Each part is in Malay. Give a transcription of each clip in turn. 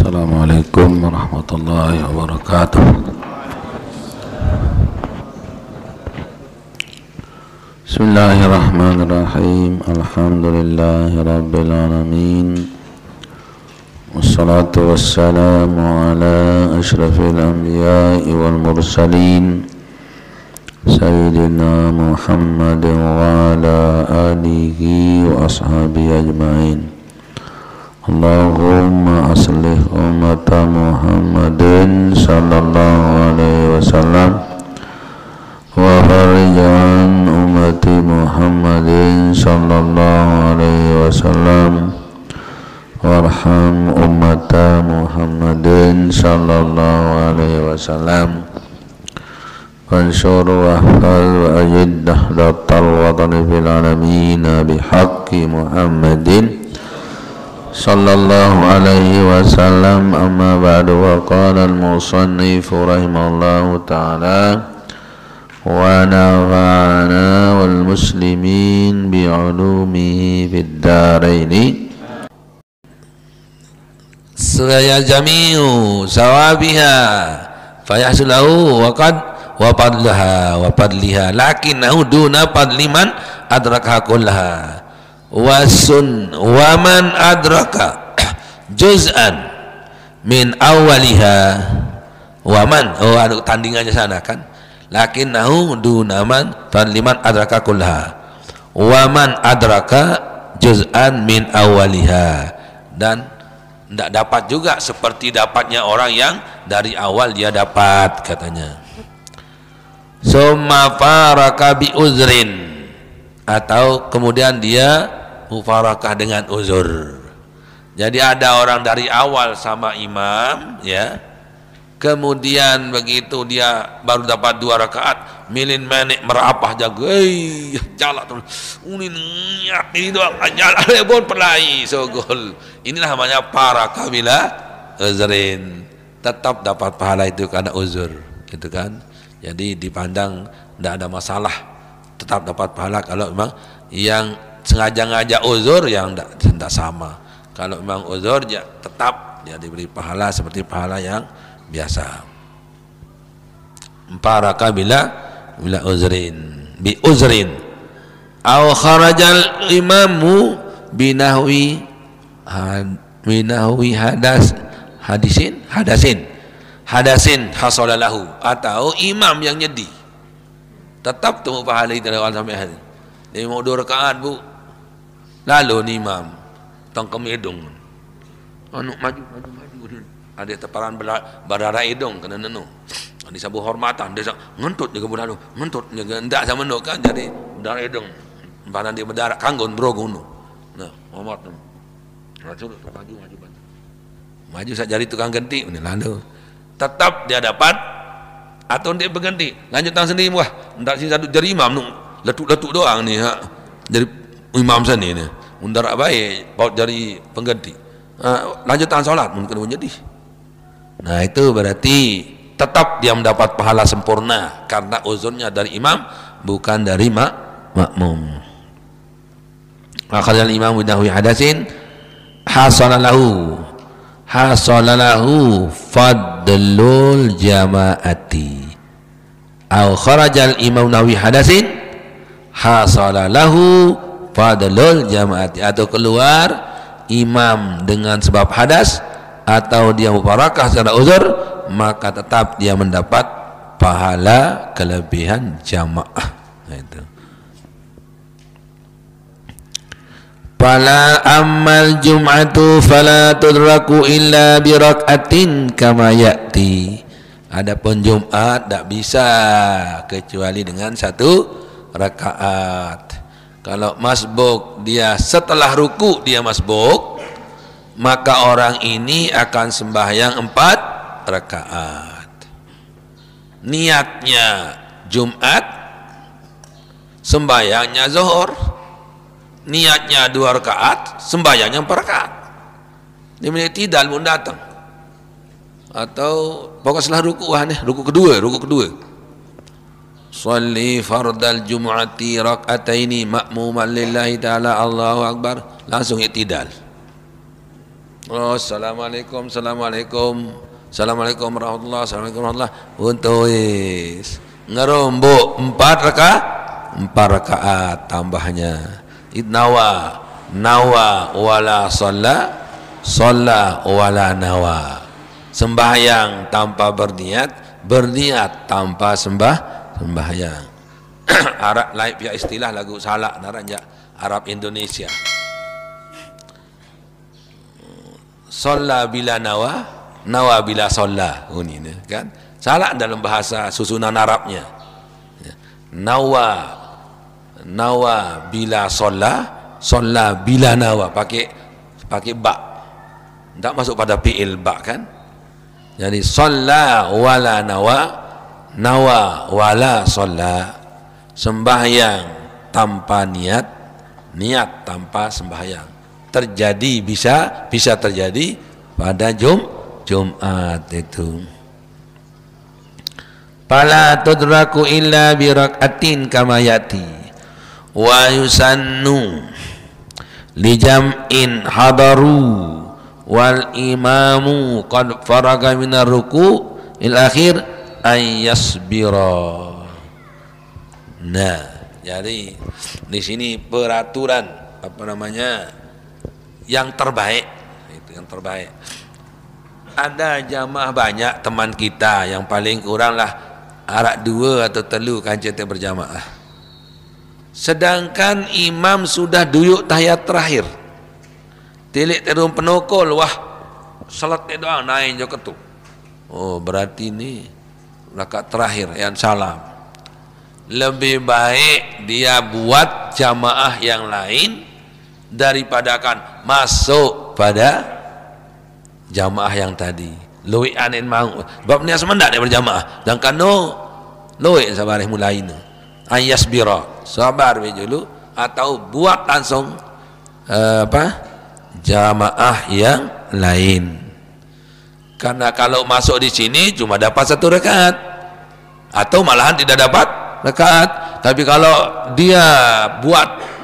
Assalamualaikum warahmatullahi wabarakatuh. Bismillahirrahmanirrahim. Alhamdulillahi rabbil alamin. Wassalatu wassalamu ala asyrafil anbiya'i wal mursalin Sayyidina Muhammad wa ala alihi wa ashabihi ajma'in. Allahumma aslih ummata Muhammadin sallallahu alaihi wasallam wa farijan ummati Muhammadin sallallahu alaihi wasallam warham ummata Muhammadin sallallahu alaihi wasallam wansur wahfal wa ajid dahdatal watani fil alamin bihaqqi Muhammadin sallallahu alaihi wasallam. Amma ba'du. Wa qala al-musannif rahimahullahu ta'ala wa nafa'ana wal muslimin bi'ulumihi fid daraini suraya jami'u sawabiha fayahsulahu wa padliha lakinnahu duna padliman adrakaha kullaha wasun waman adraka juz'an min awaliha waman ada tandingannya sana kan, lakinnahu dunaman liman adraka kullaha waman adraka juz'an min awaliha, dan tidak dapat juga seperti dapatnya orang yang dari awal dia dapat katanya. Summa faraka bi uzrin, atau kemudian dia mufarakah dengan uzur. Jadi ada orang dari awal sama imam ya, kemudian begitu dia baru dapat 2 rakaat milin menek merapah jaga jalan terus ini doang jalan pun pelai sogol. Inilah namanya para kabila uzrin, tetap dapat pahala itu karena uzur gitu kan. Jadi dipandang tidak ada masalah, tetap dapat pahala kalau memang yang sengaja ngajak uzur yang tidak sama. Kalau memang uzur ya tetap dia diberi pahala seperti pahala yang biasa. Paraka bila uzrin bi uzrin aw kharajal imamu binahwi hadasin hasalalahu, atau imam yang nyedi tetap temu pahala itu dari awal sampai akhir. Dia mau 2 rakaat bu, lalu ni imam tangkem hidung maju ada teparan berdarah hidung kena nenu di sabu hormatan dia ngentut juga budak ngentut juga ndak sama no kan, jadi berdarah hidung badan dia berdarah kanggon brogono nah hormat maju sak jari tukang ganti lalu tetap dia dapat, atau dia berganti lanjut tangan sendiri wah ndak sih satu jari imam letuk-letuk doang nih ha. Jadi imam sini nih undar baik paut jari pengganti lanjut tangan sholat mungkin menjadi. Nah itu berarti tetap dia mendapat pahala sempurna karena uzurnya dari imam bukan dari makmum. Akhirnya imam bidahwi hadasin hasalalahu fadlul jama'ati aw kharajal imam nawi hadasin hasalalahu fadlul jama'ati, atau keluar imam dengan sebab hadas atau dia mufarakah secara uzur, maka tetap dia mendapat pahala kelebihan jamaah. Nah, itu. Fala ammal jum'atu fala tudraku illa bi rak'atin kama ya'ti. Adapun Jumat tidak bisa kecuali dengan 1 rakaat. Kalau masbuk dia setelah ruku dia masbuk, maka orang ini akan sembahyang 4 rakaat. Niatnya Jumat, sembahyangnya zuhur. Niatnya 2 rakaat, sembahyangnya 4 rakaat. Dia menit tidak pun datang. Atau pokoknya setelah ruku kedua. Shalli fardal jumu'ati rak'ataini ma'muman lillahi ta'ala Allahu akbar, langsung i'tidal. Oh, assalamualaikum, assalamualaikum, assalamualaikum warahmatullahi, assalamualaikum warahmatullahi. Untuk ngerombok 4 rakaat tambahnya. Nawa wala sholla wala nawa. Sembahyang tanpa berniat tanpa sembahyang. Arab lain pihak istilah lagu salak naranja Arab Indonesia. Sholla bila nawa bila sholla. Oh ini kan salah dalam bahasa susunan Arabnya. Nawa bila sholla bila nawa, pakai ba, tidak masuk pada fi'il ba kan. Jadi sholla wala nawa wala sholla, sembahyang tanpa niat tanpa sembahyang. Terjadi bisa terjadi pada Jumat itu. Fala tudraku illa bi rak'atin kama yati wa yusannu li jam'in hadaru wal imamu qad faraga minar ruku' il akhir ay yasbira. Nah, jadi di sini peraturan yang terbaik, itu yang terbaik. Ada jamaah banyak teman kita yang paling kurang lah arak 2 atau 3 kancing berjamaah. Sedangkan imam sudah duduk tahiyat terakhir. Tilik terung penokol, wah salat doa naik jo ketuk. Oh, berarti ini rakaat terakhir yang salam. Lebih baik dia buat jamaah yang lain daripada akan masuk pada jamaah yang tadi. Luwi anin mau bab ni semendak dia berjamaah dan kano luwi sabarih mulai ni ayas bira sabar we dulu atau buat langsung jamaah yang lain. Karena kalau masuk di sini cuma dapat 1 rakaat atau malahan tidak dapat rakaat, tapi kalau dia buat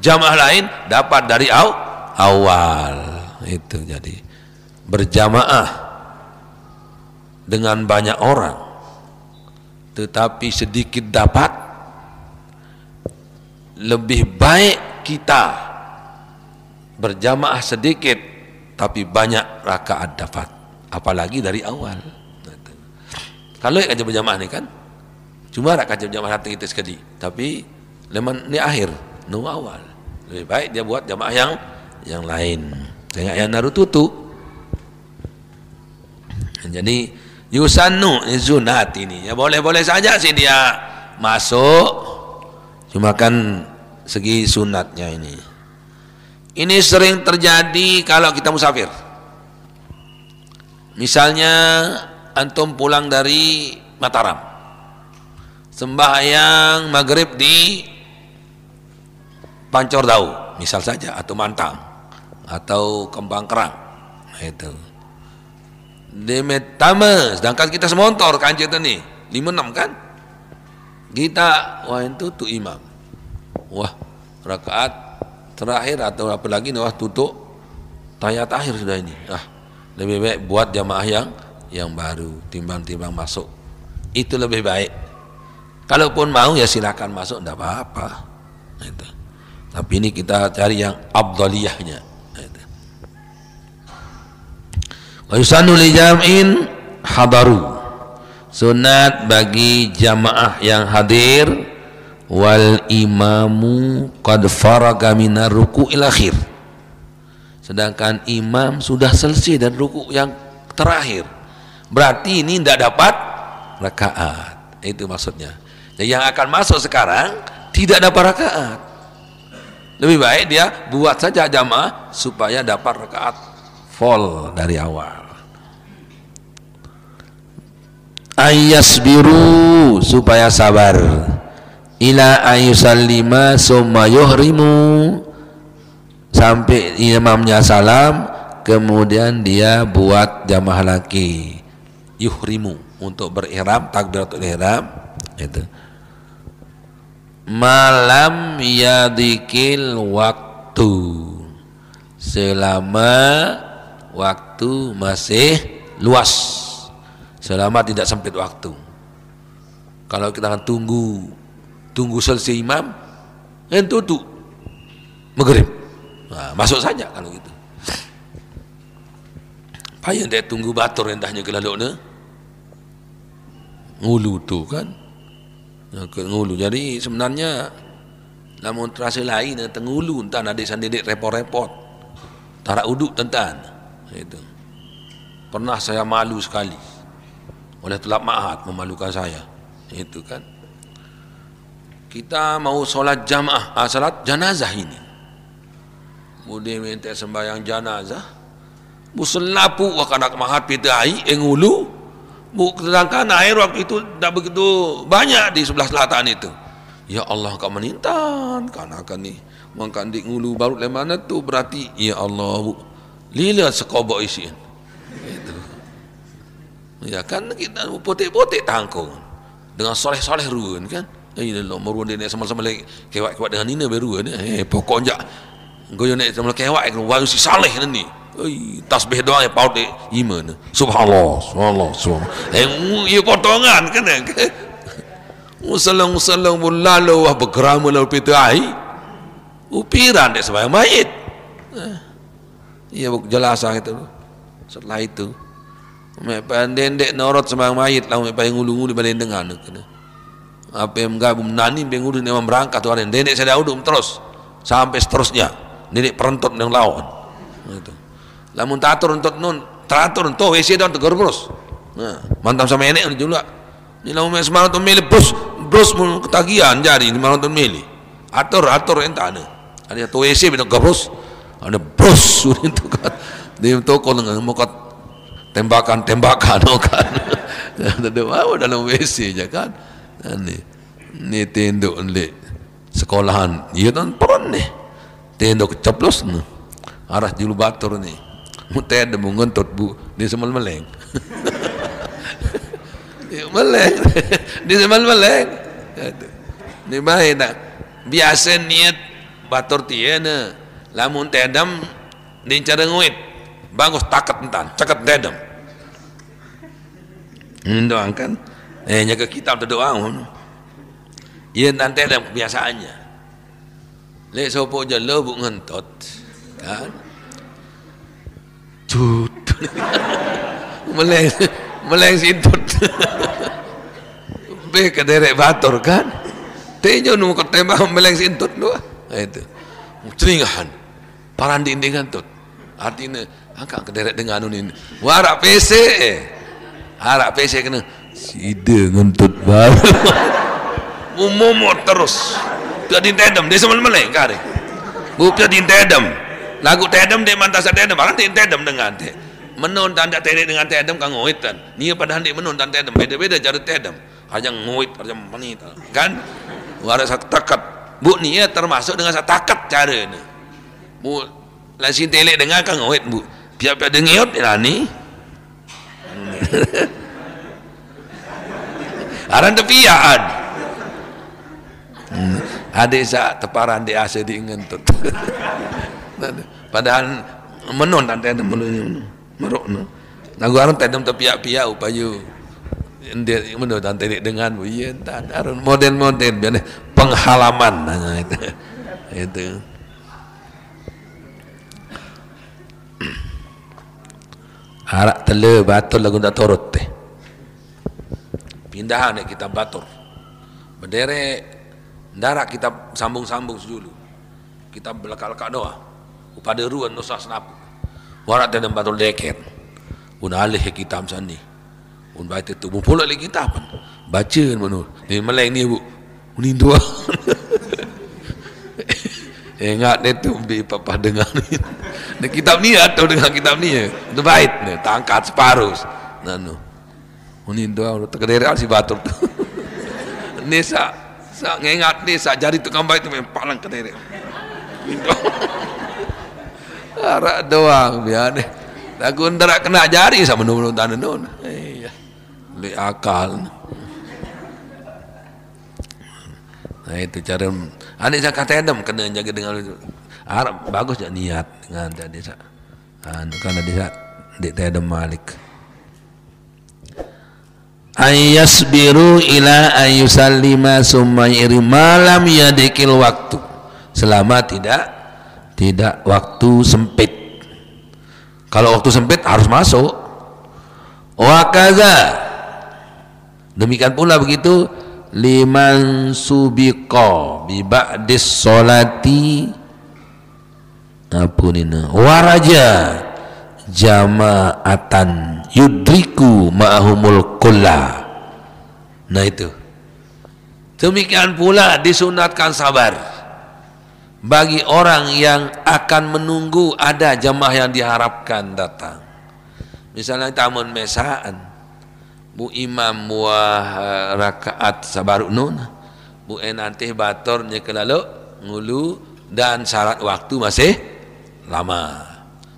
jamaah lain dapat dari awal. Itu jadi berjamaah dengan banyak orang tetapi sedikit dapat, lebih baik kita berjamaah sedikit tapi banyak rakaat dapat, apalagi dari awal. Kalau yang berjamaah ni kan cuma rakaat berjamaah datang itu sekali, tapi leman ni akhir nu awal. Lebih baik dia buat jamaah yang lain. Tengok yang narututu. Jadi yusannu sunat ini. Ya boleh-boleh saja sih dia masuk. Cuma kan segi sunatnya ini. Ini sering terjadi kalau kita musafir. Misalnya antum pulang dari Mataram. Sembahyang maghrib di Pancor Dau misal saja, atau Mantang atau Kembang Kerang. Nah, itu di Metama, sedangkan kita semontor kancing itu nih 5-6 kan kita wah itu tuh imam, wah rakaat terakhir atau apa lagi nih, wah tutup tahiyat akhir sudah ini, lebih baik buat jamaah yang baru timbang masuk. Itu lebih baik. Kalaupun mau ya silakan masuk, tidak apa-apa. Itu. Tapi ini kita cari yang afdaliyahnya. Wa yusannu li jam'in hadaru. Sunat bagi jamaah yang hadir wal imamu qad faraga minar ruku'il akhir. Sedangkan imam sudah selesai dan ruku' yang terakhir. Berarti ini tidak dapat rakaat. Itu maksudnya. Jadi yang akan masuk sekarang tidak dapat rakaat. Lebih baik dia buat saja jamaah supaya dapat rakaat full dari awal. Ayasbiru, supaya sabar. Ila ayusallima summa yuhrimu, sampai imamnya salam kemudian dia buat jamaah lagi yuhrimu untuk berihram, takbiratul ihram. Itu malam yadikil waktu, selama waktu masih luas, selama tidak sempit waktu. Kalau kita akan tunggu selesai imam, tutup maghrib, nah, masuk saja kalau gitu. Payah dia tunggu batur entahnya ke lalu ngulu tu kan, ke ngulu. Jadi sebenarnya namun terasa lain tengulu entan adik sandidik repot-repot tarak uduk tentan itu. Pernah saya malu sekali oleh tulab ma'had, memalukan saya itu kan. Kita mau solat jamaah, salat janazah ini, kemudian minta sembahyang janazah, muselapu wakanak mahat pidai engulu, sedangkan air waktu itu tidak begitu banyak di sebelah selatan itu. Ya Allah, kau menintan karena akan ni makan di ngulu baru le mana tu, berarti ya Allah lila sekobok isian itu. Ya kan kita potek-potek tangkung dengan soleh-soleh ruan kan. Allah meruan dia sama-sama lagi kewak-kewak dengan ini beruan. Pokoknya goyo nek sama kewak wayu si saleh ni. Tasbih doa ya paut iman. Subhanallah, subhanallah, subhanallah. Ia potongan kan. Musallang lalu wah bergeram lalu pitai. Upiran dek sebayang mayit. Iya jelasah itu. Setelah itu dendek norot sebayang mayit lalu payung ngulu-ngulu balik dengan kena. Apa yang gabung nani bengulu memang berangkat tu hari dendek saya daudum terus sampai seterusnya. Dendek perentot dengan lawan. Itu. Lamun tatur untuk nun teratur untuk WC dan tegur terus. Nah, mantap sama enek juga. Ni lamun semalam tu milih bros mun ketagihan jadi 500 mili. Atur entah ada. Ada tu WC bina gabros. Ada bros itu kan. Dia toko dengan mukat tembakan kan. Ada apa dalam WC je kan. Ni tenduk ni sekolahan. Ia kan peron ni. Tenduk ceplos ni. Arah julu batur ni. Mutai ada mengentot bu. Dia semal meleng. Meleng. Dia semal meleng. Ni baik tak. Biasa niat batur tiada. Lamun tedam ni cara nguit. Bagus takat entan. Cakat tedam. Doang kan. Jaga kitab terdoa. Ia nanti ada kebiasaannya. Lek sopo je lebuk ngentot. Kan? Cut. meleng sintut. Be kederek batur kan? Tejo nu ketembak meleng sintut dua. Itu. Teringahan. Parandi ngentot. Artinya angkat kederek dengan ini. Warak PC. Harap PC kena sida ngentut baru. Mumumut terus. Dia dintedem, dia sama meleng kare. Bukti dintedem. Lagu tedem dia mantasa tedem, bahkan dintedem dengan teh. Menun tanda tedem dengan tedem kang ngoitan. Nia pada hendak menun tanda tedem, beda-beda cara tedem. Hanya ngoit, hanya menita. Kan? Waras takat. Bu nia termasuk dengan takat cara ni. Bu lasin telek dengan kang ngoit bu. Piap-piap dengiot ni. Aran tepiaan. Adik sak teparan di asa di ngentut. Padahal menon tante ada melunyi merok no. Lagu aran tedem tepiak-piak upaya dia menon tante dengan bu iya tan aran model-model biar penghalaman itu. Itu. Harak tele batur lagu tak turut teh. Pindahan kita batur. Berdere darak kita sambung-sambung dulu. Kita belakang-belakang doa. Upada ruan nusa senapu. Warak dan batur deket. Un alih kitab sani. Un baca tu bu pula lagi kitab. Baca manu. Ni meleng ni bu. Unin dua. Ingat dia tu di papa dengar ni. Kitab ni atau dengan kitab ni itu baik ni tangkat separuh nanu unin doa terkederek si batur tu ni sak ngengat ni sak jari tukang baik tu memang palang kederek arak doang biar ni aku ndak kena jari sama menurut tanah non le akal. Nah itu cara adik saya kata Adam kena jaga dengan itu. Harap bagus je niat dengan tadi sak. Kan di Adam Malik ayasbiru ila ayusallima summa iri malam yadikil waktu, selama tidak waktu sempit. Kalau waktu sempit harus masuk. Wa kaza, demikian pula begitu liman subiqa bi ba'dis sholati apunina waraja jama'atan yudriku ma'ahumul kulla. Nah itu, demikian pula disunatkan sabar bagi orang yang akan menunggu ada jamaah yang diharapkan datang. Misalnya tamun mesaan bu imam buah rakaat sabarunun bu nanti batornya kelalu ngulu dan syarat waktu masih lama.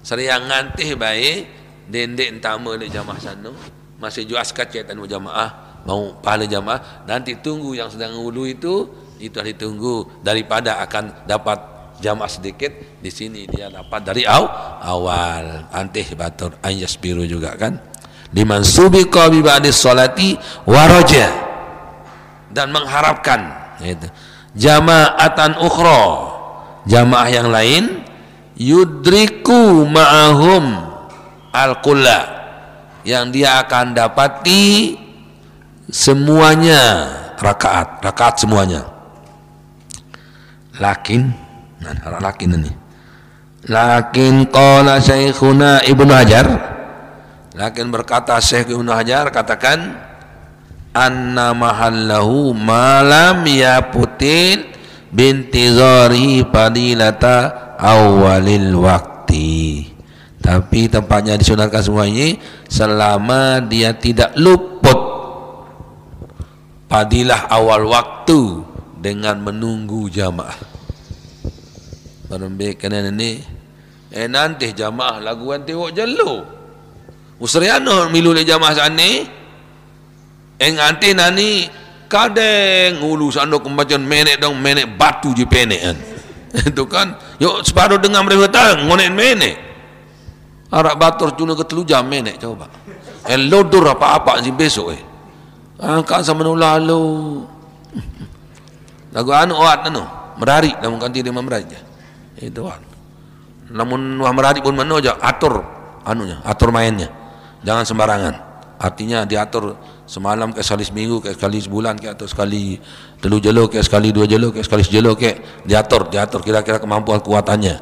Seriang ngantih baik dendek tamu le jamaah sanu masih juas kacetan jamaah mau pahala jamaah, nanti tunggu yang sedang ngulu itu harus ditunggu daripada akan dapat jamaah sedikit. Di sini dia dapat dari awal. Antih batur ayas biru juga kan. Liman subiqa bi ba'dis sholati waraja, dan mengharapkan itu jama'atan ukhra, jamaah yang lain yudriku ma'ahum al-kulla, yang dia akan dapati semuanya rakaat semuanya. Lakin qala Syekhuna Ibnu Hajar, lakin berkata Syekh Ibnu Hajar katakan anna mahallahu malam yaputil bintizari fadilata awalil wakti, tapi tempatnya disunatkan semua ini selama dia tidak luput fadilah awal waktu dengan menunggu jamaah. Barang kanan ini nanti jamaah laguan tewok jelo usriano milu le jamaah sani nanti nani kadeng ngulu sando kembacan menek dong, menek batu je penek kan. Itu kan yuk separuh dengan mereka ngonek menek arak batur cuna ke 3 jam menek coba lodur apa-apa si besok angkat sama lalu lagu anu oat anu merari namun kanti dia merari itu kan. Namun merari pun mana aja atur anunya, atur mainnya, jangan sembarangan. Artinya diatur semalam ke sekali seminggu, ke sekali sebulan, ke atau sekali 3 jelo, ke sekali 2 jelo, ke sekali sejelo, ke diatur kira-kira kemampuan kuatannya.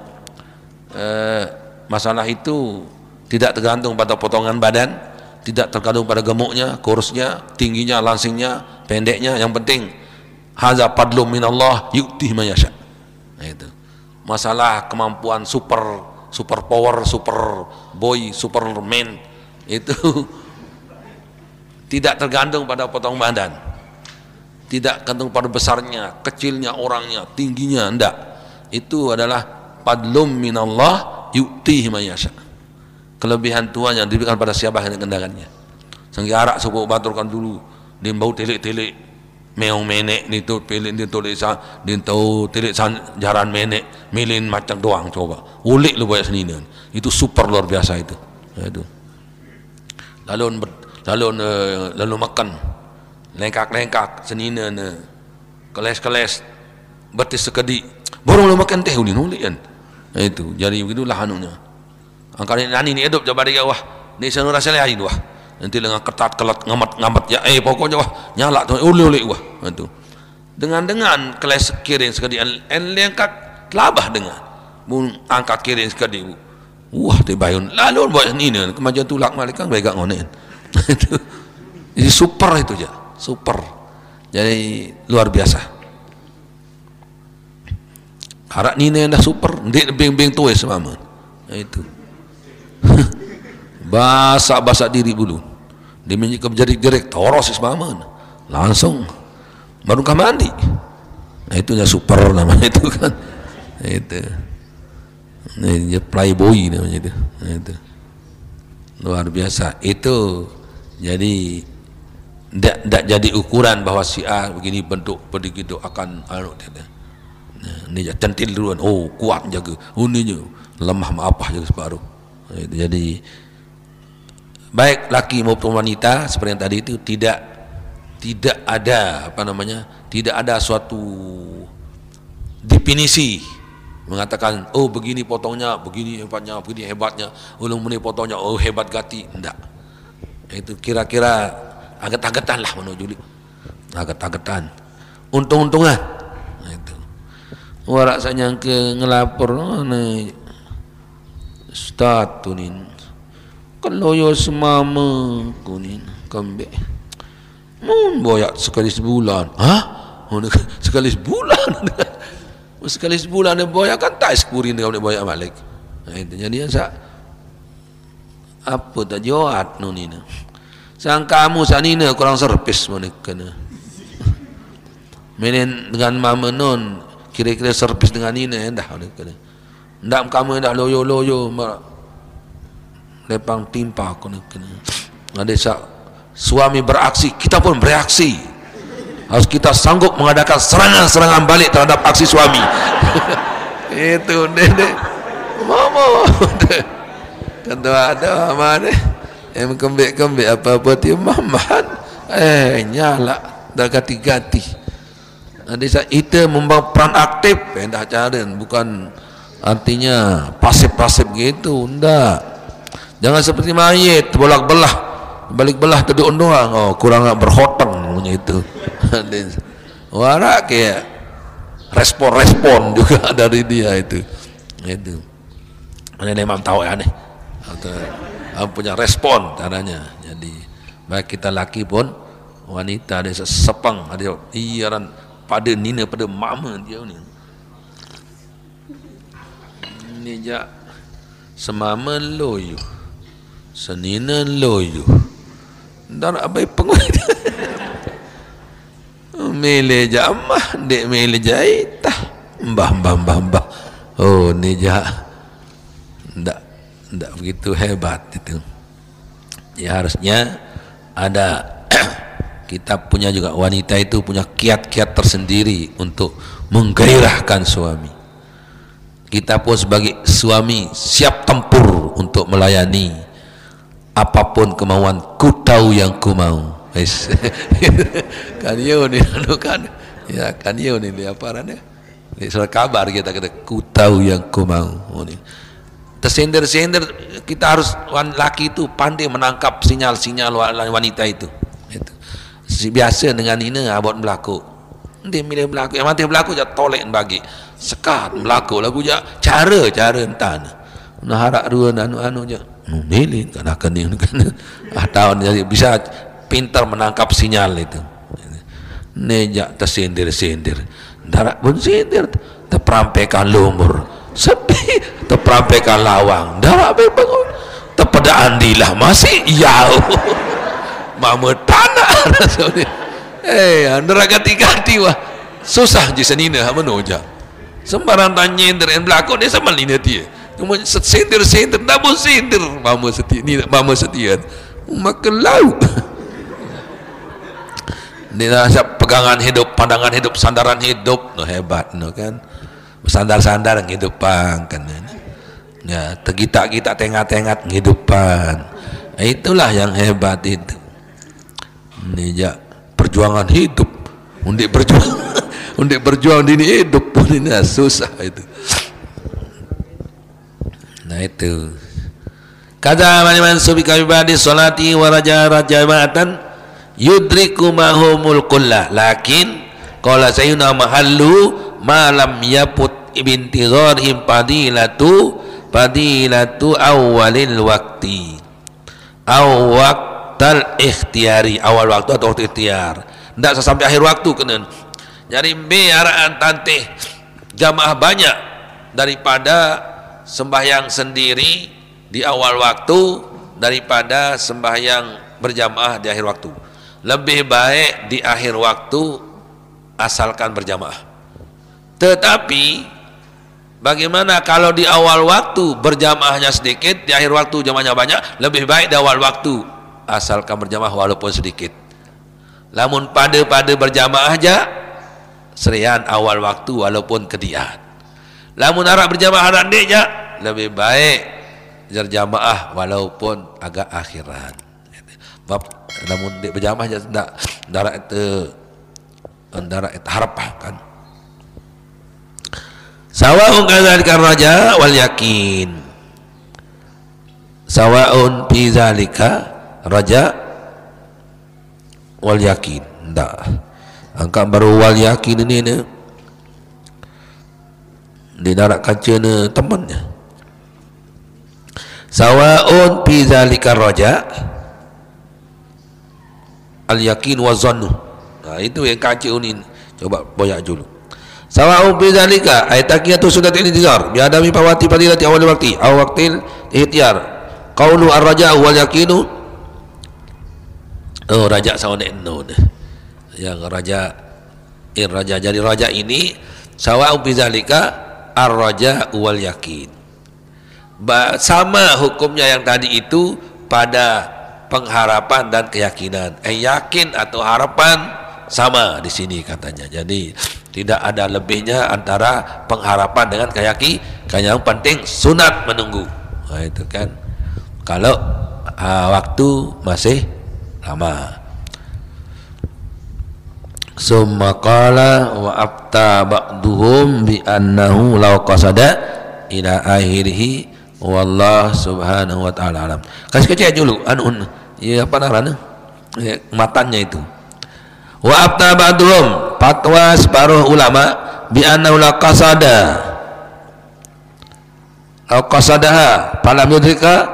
Masalah itu tidak tergantung pada potongan badan, tidak tergantung pada gemuknya, kurusnya, tingginya, langsingnya, pendeknya. Yang penting hadza fadlun minallah yu'tihi man yasha. Nah itu. Masalah kemampuan super power, super boy, superman itu tidak tergantung pada potong badan, tidak tergantung pada besarnya, kecilnya orangnya, tingginya, enggak. Itu adalah fadlun minallah yu'tihi man yasha. Kelebihan Tuhan yang diberikan pada siapa yang kendaliannya. Sehingga arak sebut baturkan dulu dia bau telik-telik meong menek ni tu pilih ni tulisan dia tahu telik jaran menek milin macam doang coba ulik lu banyak seni itu super luar biasa itu. Lalu makan lengkak senina keles betis sekedi baru lu makan teh ulin kan. Itu jadi begitulah anunya. Angkali nani ni hidup jabar dia wah ni sanu rasa lain wah nanti dengan ketat kelat ngamat ya pokoknya wah nyala tu uli wah itu dengan keles kiring sekali lengkak labah dengan mun angkat kiring sekali wah dibayun lalu buat ini kemajuan tulak malik kan baik ngonen. Itu jadi super itu ya, super, jadi luar biasa. Harap ni dah super ndek beng tuai semama itu. Basak diri dulu dia menyikap jerik toros ismaman langsung baru kah mandi. Nah itu ya super namanya itu kan. Itu ini playboy namanya itu. Nah, itu luar biasa itu. Jadi tidak jadi ukuran bahwa si A begini bentuk begitu akan nah, ini ya centil duluan kuat jaga ini lemah apa jaga separuh. Jadi baik laki maupun wanita seperti yang tadi itu tidak ada tidak ada suatu definisi mengatakan oh begini potongnya, begini hebatnya, ulung meni potongnya, oh hebat gati, enggak. Itu kira-kira aget-agetan lah menuju aget-agetan, untung-untungan. Itu warak saya ke ngelapor nih Ustaz tunin kalau yo semama kunin kambek mun boyak sekali sebulan. Hah? Sekali sebulan. Sekali sebulan dia boyak kan tak sekurin dia boyak balik. Nah itu jadi apa tak jawab nunina. Sang kamu sanina kurang servis mana kena. Menen dengan mama non kira-kira servis dengan ini dah kena. Ndak kamu dah loyo-loyo lepang timpa kena. Ada suami beraksi, kita pun bereaksi. Harus kita sanggup mengadakan serangan-serangan balik terhadap aksi suami. Itu deh. Mama. Kata ada mama deh. Em kembik-kembik apa-apa ti mama. Nyala dah ganti-ganti. Nanti kita membawa peran aktif, dah cara bukan artinya pasif-pasif gitu, enggak. Jangan seperti mayit bolak-belah, balik belah teduk doang. Oh, kurang berhoteng punya itu. Warak kayak respon-respon juga dari dia itu. Itu. Ini memang tahu ya nih. Punya respon caranya. Jadi baik kita laki pun wanita ada sepang ada iyaran pada nina pada mama dia ni. Ini ja semama loyo. Senina loyo. Dan abai penguat. Mele jamah dek mele jaitah. Mbah. Oh ni ja. Ndak begitu hebat itu. Ya harusnya ada kita punya juga wanita itu punya kiat-kiat tersendiri untuk menggairahkan suami. Kita pun sebagai suami siap tempur untuk melayani apapun kemauan ku tahu yang ku mau. Kan yo ni kan ya kan yo ni apa rane ni soal kabar kita kata ku tahu yang ku mau. Tersender-sender kita harus laki itu pandai menangkap sinyal-sinyal wanita itu. Biasa dengan ini abot berlaku dia milih berlaku yang mati berlaku je tolek bagi sekat berlaku lagu je cara entah nak harap dua anu je milih kan atau jadi bisa pintar menangkap sinyal itu nejak tersindir darat pun sindir terperampaikan lumur sepi terperampaikan lawang darat bangun terpedaan dilah masih jauh mama tanah anda ganti-ganti wah susah je senina menuja sembarang tanya yang berlaku dia sama lina dia cuma sendir tak pun sendir mama setia makan lauk dia siap pegangan hidup pandangan hidup sandaran hidup no hebat no kan sandar-sandar kehidupan kan ya tergitak-gitak tengah-tengah kehidupan itulah yang hebat itu. Ini ya perjuangan hidup untuk berjuang di hidup pun ini susah itu. Nah itu kata man subika ibadi salati wa raja jama'atan yudriku mahumul kullah lakin qala sayyuna mahallu malam yaput ibintizarhim padilatu awalil waqti tal ikhtiari awal waktu atau waktu ikhtiar tidak sampai akhir waktu kena jadi araan tantih jamaah banyak daripada sembahyang sendiri di awal waktu daripada sembahyang berjamaah di akhir waktu. Lebih baik di akhir waktu asalkan berjamaah. Tetapi bagaimana kalau di awal waktu berjamaahnya sedikit, di akhir waktu jamaahnya banyak? Lebih baik di awal waktu asalkan berjamaah walaupun sedikit. Lamun pada berjamaah aja serian awal waktu walaupun kediat. Lamun harap berjamaah harap dia lebih baik berjamaah walaupun agak akhiran. Bab namun di berjamaah je ndak darat itu harapah kan. Sawa'un kadzalika raja wal yakin. Sawa'un fi zalika raja wal yakin. Ndak. Angkat baru wal yakin ini ni di darat kaca ni temannya. Sawa'un fi zalika raja al yakin wa zannu. Nah, itu yang kaca ni. Coba boyak dulu. Sawa'un fi zalika ay taqiyatu sunnatil intizar bi adami fawati fadilati awal waqti aw waqtil ihtiyar. Qaulu ar-raja wal yakinu. Oh, raja sawane no. Yang raja raja, jadi raja ini sawa'un fi zalika ar-raja wal yakin. Sama hukumnya yang tadi itu pada pengharapan dan keyakinan. Yakin atau harapan sama di sini katanya. Jadi tidak ada lebihnya antara pengharapan dengan keyakinan. Yang penting sunat menunggu. Nah, itu kan. Kalau waktu masih lama. Summa qala wa afta ba'duhum bi annahu law qasada ila akhirih wallah subhanahu wa ta'ala alam. Kasih kecil dulu ya apa namanya matannya itu. Wa afta ba'duhum, fatwa separuh ulama bi annahu la qasada aw qasadaha falam yudrika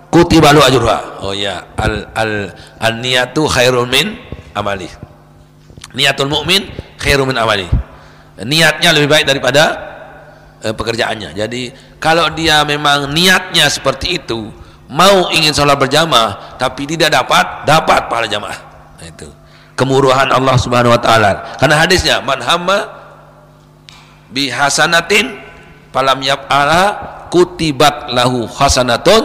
kutiba lahu ajruha. Oh ya, al niyatu khairun min amali. Niatul mukmin khairun min amali. Niatnya lebih baik daripada pekerjaannya. Jadi kalau dia memang niatnya seperti itu, mau ingin sholat berjamaah tapi tidak dapat pahala jamaah. Nah, itu kemurahan Allah Subhanahu wa taala. Karena hadisnya man hamma bi hasanatin falam yaf'alha kutibat lahu hasanatun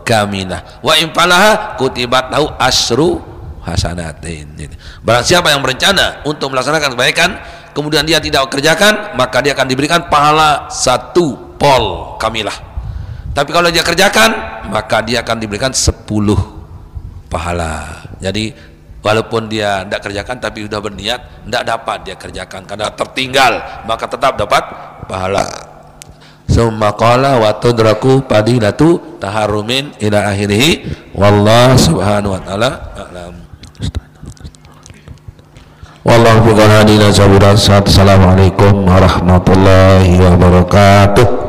kaminah wa in falaha kutibat lahu asru hasanatin. Barang siapa yang berencana untuk melaksanakan kebaikan kemudian dia tidak kerjakan, maka dia akan diberikan pahala 1 pol kamilah. Tapi kalau dia kerjakan, maka dia akan diberikan 10 pahala. Jadi walaupun dia tidak kerjakan tapi sudah berniat, tidak dapat dia kerjakan karena tertinggal, maka tetap dapat pahala. Summa qala wa tudraku fadilatu taharrumin ila akhirih wallahu subhanahu wa ta'ala a'lam. Wallahu biqadari. Assalamualaikum warahmatullahi wabarakatuh.